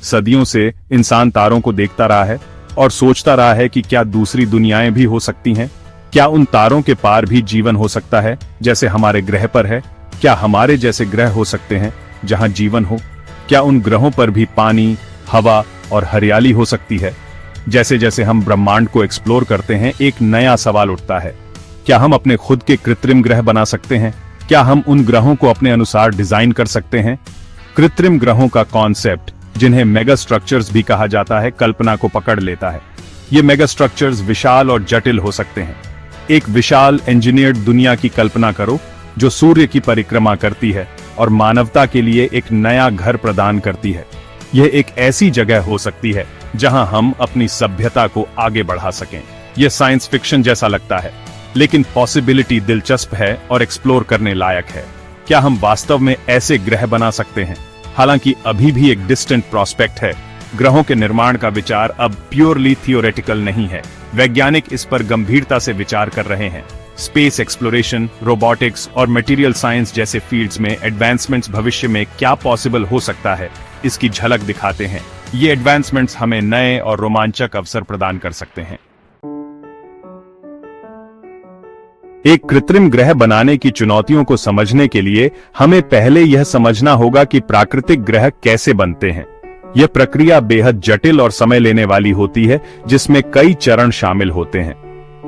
सदियों से इंसान तारों को देखता रहा है और सोचता रहा है कि क्या दूसरी दुनियाएं भी हो सकती हैं? क्या उन तारों के पार भी जीवन हो सकता है, जैसे हमारे ग्रह पर है? क्या हमारे जैसे ग्रह हो सकते हैं जहां जीवन हो? क्या उन ग्रहों पर भी पानी, हवा और हरियाली हो सकती है? जैसे जैसे हम ब्रह्मांड को एक्सप्लोर करते हैं, एक नया सवाल उठता है। क्या हम अपने खुद के कृत्रिम ग्रह बना सकते हैं? क्या हम उन ग्रहों को अपने अनुसार डिजाइन कर सकते हैं? कृत्रिम ग्रहों का कॉन्सेप्ट, जिन्हें मेगा स्ट्रक्चर्स भी कहा जाता है, कल्पना को पकड़ लेता है। ये मेगा स्ट्रक्चर्स विशाल और जटिल हो सकते हैं। एक विशाल इंजीनियर्ड दुनिया की कल्पना करो जो सूर्य की परिक्रमा करती है और मानवता के लिए एक नया घर प्रदान करती है। यह एक ऐसी जगह हो सकती है जहां हम अपनी सभ्यता को आगे बढ़ा सकें। यह साइंस फिक्शन जैसा लगता है, लेकिन पॉसिबिलिटी दिलचस्प है और एक्सप्लोर करने लायक है। क्या हम वास्तव में ऐसे ग्रह बना सकते हैं? हालांकि अभी भी एक डिस्टेंट प्रोस्पेक्ट है। ग्रहों के निर्माण का विचार अब प्योरली थियोरेटिकल नहीं है। वैज्ञानिक इस पर गंभीरता से विचार कर रहे हैं। स्पेस एक्सप्लोरेशन, रोबोटिक्स और मटेरियल साइंस जैसे फील्ड्स में एडवांसमेंट्स भविष्य में क्या पॉसिबल हो सकता है, इसकी झलक दिखाते हैं। ये एडवांसमेंट्स हमें नए और रोमांचक अवसर प्रदान कर सकते हैं। एक कृत्रिम ग्रह बनाने की चुनौतियों को समझने के लिए हमें पहले यह समझना होगा कि प्राकृतिक ग्रह कैसे बनते हैं। यह प्रक्रिया बेहद जटिल और समय लेने वाली होती है, जिसमें कई चरण शामिल होते हैं।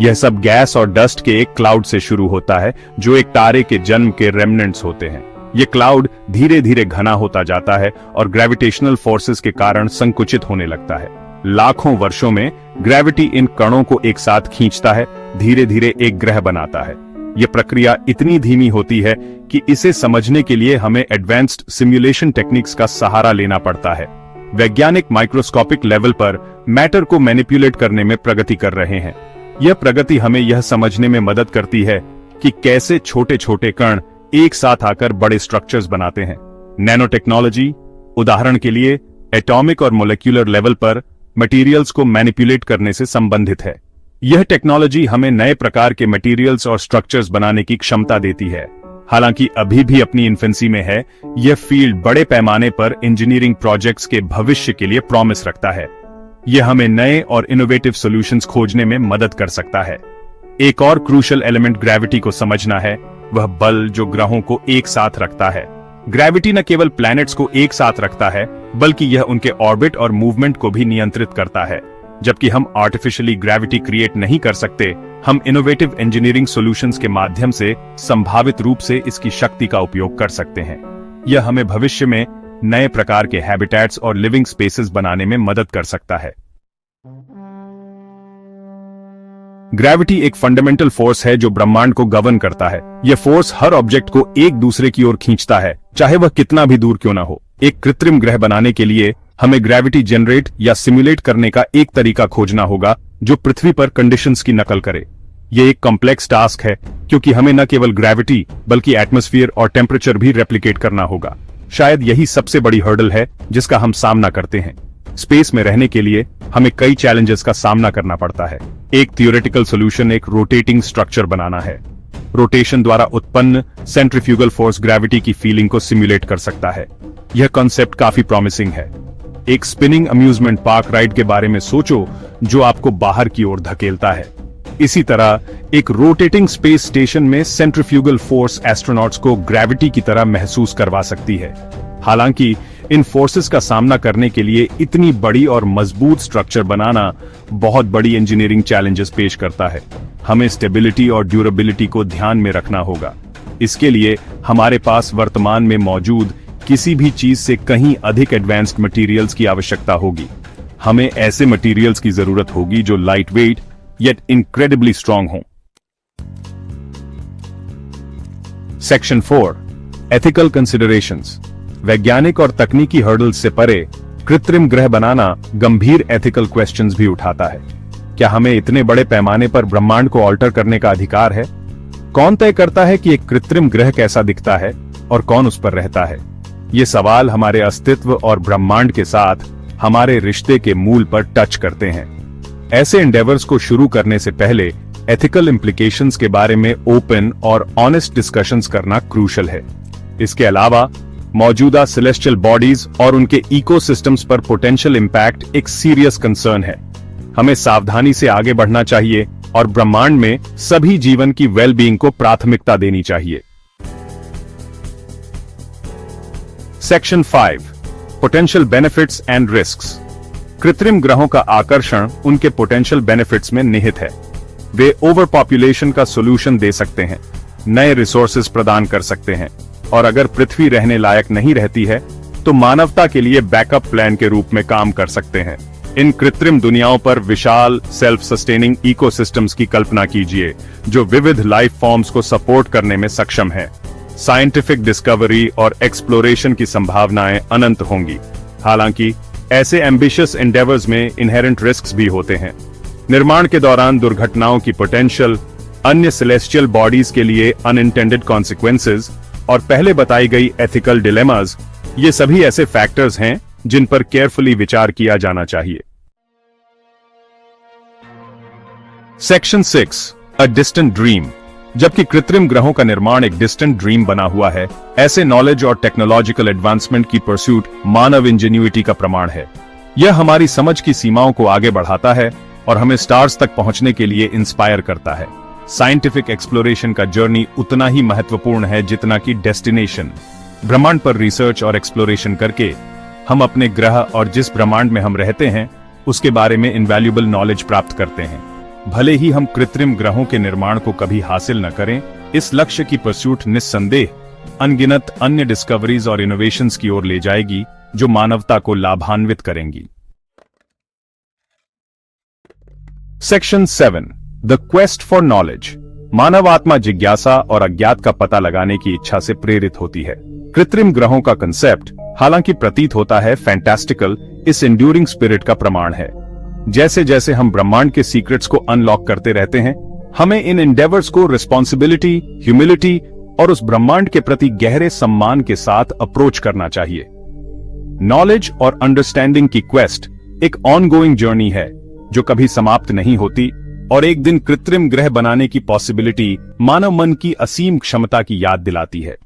यह सब गैस और डस्ट के एक क्लाउड से शुरू होता है, जो एक तारे के जन्म के रेमनेंट्स होते हैं। यह क्लाउड धीरे धीरे घना होता जाता है और ग्रेविटेशनल फोर्सेस के कारण संकुचित होने लगता है। लाखों वर्षों में ग्रेविटी इन कणों को एक साथ खींचता है, धीरे धीरे एक ग्रह बनाता है। यह प्रक्रिया इतनी धीमी होती है कि इसे समझने के लिए हमें एडवांस्ड सिमुलेशन टेक्निक्स का सहारा लेना पड़ता है। वैज्ञानिक माइक्रोस्कोपिक लेवल पर मैटर को मैनिपुलेट करने में प्रगति कर रहे हैं। यह प्रगति हमें यह समझने में मदद करती है कि कैसे छोटे छोटे कण एक साथ आकर बड़े स्ट्रक्चर्स बनाते हैं। नैनो टेक्नोलॉजी, उदाहरण के लिए एटॉमिक और मोलेक्यूलर लेवल पर मटेरियल्स को मैनिपुलेट करने से संबंधित है। यह टेक्नोलॉजी हमें नए प्रकार के मटेरियल्स और स्ट्रक्चर्स बनाने की क्षमता देती है। हालांकि अभी भी अपनी इन्फेंसी में है, यह फील्ड बड़े पैमाने पर इंजीनियरिंग प्रोजेक्ट्स के भविष्य के लिए प्रॉमिस रखता है। यह हमें नए और इनोवेटिव सॉल्यूशंस खोजने में मदद कर सकता है। एक और क्रूशियल एलिमेंट ग्रेविटी को समझना है, वह बल जो ग्रहों को एक साथ रखता है। ग्रेविटी न केवल प्लैनेट्स को एक साथ रखता है, बल्कि यह उनके ऑर्बिट और मूवमेंट को भी नियंत्रित करता है। जबकि हम आर्टिफिशियली ग्रेविटी क्रिएट नहीं कर सकते, हम इनोवेटिव इंजीनियरिंग सॉल्यूशंस के माध्यम से संभावित रूप से इसकी शक्ति का उपयोग कर सकते हैं। यह हमें भविष्य में नए प्रकार के हैबिटेट्स और लिविंग स्पेसेस बनाने में मदद कर सकता है। ग्रेविटी एक फंडामेंटल फोर्स है जो ब्रह्मांड को गवर्न करता है। यह फोर्स हर ऑब्जेक्ट को एक दूसरे की ओर खींचता है, चाहे वह कितना भी दूर क्यों ना हो। एक कृत्रिम ग्रह बनाने के लिए हमें ग्रेविटी जनरेट या सिमुलेट करने का एक तरीका खोजना होगा जो पृथ्वी पर कंडीशंस की नकल करे। यह एक कॉम्प्लेक्स टास्क है, क्योंकि हमें न केवल ग्रेविटी बल्कि एटमॉस्फेयर और टेम्परेचर भी रेप्लिकेट करना होगा। शायद यही सबसे बड़ी हर्डल है जिसका हम सामना करते हैं। स्पेस में रहने के लिए हमें कई चैलेंजेस का सामना करना पड़ता है। एक थियोरेटिकल सॉल्यूशन एक रोटेटिंग स्ट्रक्चर बनाना है। रोटेशन द्वारा उत्पन्न सेंट्रीफ्यूगल फोर्स ग्रेविटी की फीलिंग को सिमुलेट कर सकता है। यह कॉन्सेप्ट काफी प्रॉमिसिंग है। एक स्पिनिंग अम्यूजमेंट पार्क राइड के बारे में सोचो जो आपको बाहर की ओर धकेलता है। इसी तरह एक रोटेटिंग स्पेस स्टेशन में सेंट्रीफ्यूगल फोर्स एस्ट्रोनॉट्स को ग्रेविटी की तरह महसूस करवा सकती है। हालांकि इन फोर्सेस का सामना करने के लिए इतनी बड़ी और मजबूत स्ट्रक्चर बनाना बहुत बड़ी इंजीनियरिंग चैलेंजेस पेश करता है। हमें स्टेबिलिटी और ड्यूरेबिलिटी को ध्यान में रखना होगा। इसके लिए हमारे पास वर्तमान में मौजूद किसी भी चीज से कहीं अधिक एडवांस्ड मटेरियल्स की आवश्यकता होगी। हमें ऐसे मटेरियल्स की जरूरत होगी जो light weight yet incredibly strong हों। Section 4, ethical considerations. वैज्ञानिक और तकनीकी हर्डल्स से परे कृत्रिम ग्रह बनाना गंभीर एथिकल क्वेश्चंस भी उठाता है। क्या हमें इतने बड़े पैमाने पर ब्रह्मांड को ऑल्टर करने का अधिकार है? कौन तय करता है कि एक कृत्रिम ग्रह कैसा दिखता है और कौन उस पर रहता है? ये सवाल हमारे अस्तित्व और ब्रह्मांड के साथ हमारे रिश्ते के मूल पर टच करते हैं। ऐसे एंडेवर्स को शुरू करने से पहले एथिकल इंप्लीकेशंस के बारे में ओपन और ऑनेस्ट डिस्कशंस करना क्रूशल है। इसके अलावा मौजूदा सेलेस्टियल बॉडीज और उनके इकोसिस्टम्स पर पोटेंशियल इंपैक्ट एक सीरियस कंसर्न है। हमें सावधानी से आगे बढ़ना चाहिए और ब्रह्मांड में सभी जीवन की वेलबीइंग को प्राथमिकता देनी चाहिए। Section 5 potential benefits and risks. कृत्रिम ग्रहों का आकर्षण उनके पोटेंशियल बेनिफिट्स में निहित है। वे ओवर पॉपुलेशन का सोल्यूशन दे सकते हैं, नए रिसोर्सेज प्रदान कर सकते हैं और अगर पृथ्वी रहने लायक नहीं रहती है तो मानवता के लिए बैकअप प्लान के रूप में काम कर सकते हैं। इन कृत्रिम दुनियाओं पर विशाल सेल्फ सस्टेनिंग इकोसिस्टम्स की कल्पना कीजिए जो विविध लाइफ फॉर्म्स को सपोर्ट करने में सक्षम है। साइंटिफिक डिस्कवरी और एक्सप्लोरेशन की संभावनाएं अनंत होंगी। हालांकि ऐसे एम्बिशियस एंडेवर्स में इनहेरेंट रिस्क्स भी होते हैं। निर्माण के दौरान दुर्घटनाओं की पोटेंशियल, अन्य सेलेस्टियल बॉडीज के लिए अनइंटेंडेड कॉन्सिक्वेंसेज और पहले बताई गई एथिकल डिलेमास, ये सभी ऐसे फैक्टर्स हैं जिन पर केयरफुली विचार किया जाना चाहिए। Section 6 a distant dream. जबकि कृत्रिम ग्रहों का निर्माण एक डिस्टेंट ड्रीम बना हुआ है, ऐसे नॉलेज और टेक्नोलॉजिकल एडवांसमेंट की परस्यूट मानव इंजेन्युइटी का प्रमाण है। यह हमारी समझ की सीमाओं को आगे बढ़ाता है और हमें स्टार्स तक पहुंचने के लिए इंस्पायर करता है। साइंटिफिक एक्सप्लोरेशन का जर्नी उतना ही महत्वपूर्ण है जितना कि डेस्टिनेशन। ब्रह्मांड पर रिसर्च और एक्सप्लोरेशन करके हम अपने ग्रह और जिस ब्रह्मांड में हम रहते हैं उसके बारे में इनवैल्यूएबल नॉलेज प्राप्त करते हैं। भले ही हम कृत्रिम ग्रहों के निर्माण को कभी हासिल न करें, इस लक्ष्य की परस्यूट निस्संदेह अनगिनत अन्य डिस्कवरीज और इनोवेशंस की ओर ले जाएगी जो मानवता को लाभान्वित करेंगी। Section 7 the quest for knowledge. मानव आत्मा जिज्ञासा और अज्ञात का पता लगाने की इच्छा से प्रेरित होती है। कृत्रिम ग्रहों का कंसेप्ट हालांकि प्रतीत होता है फैंटास्टिकल, इस एंड्यूरिंग स्पिरिट का प्रमाण है। जैसे जैसे हम ब्रह्मांड के सीक्रेट्स को अनलॉक करते रहते हैं, हमें इन एंडेवर्स को रिस्पॉन्सिबिलिटी, ह्यूमिलिटी और उस ब्रह्मांड के प्रति गहरे सम्मान के साथ अप्रोच करना चाहिए। नॉलेज और अंडरस्टैंडिंग की क्वेस्ट एक ऑनगोइंग जर्नी है जो कभी समाप्त नहीं होती और एक दिन कृत्रिम ग्रह बनाने की पॉसिबिलिटी मानव मन की असीम क्षमता की याद दिलाती है।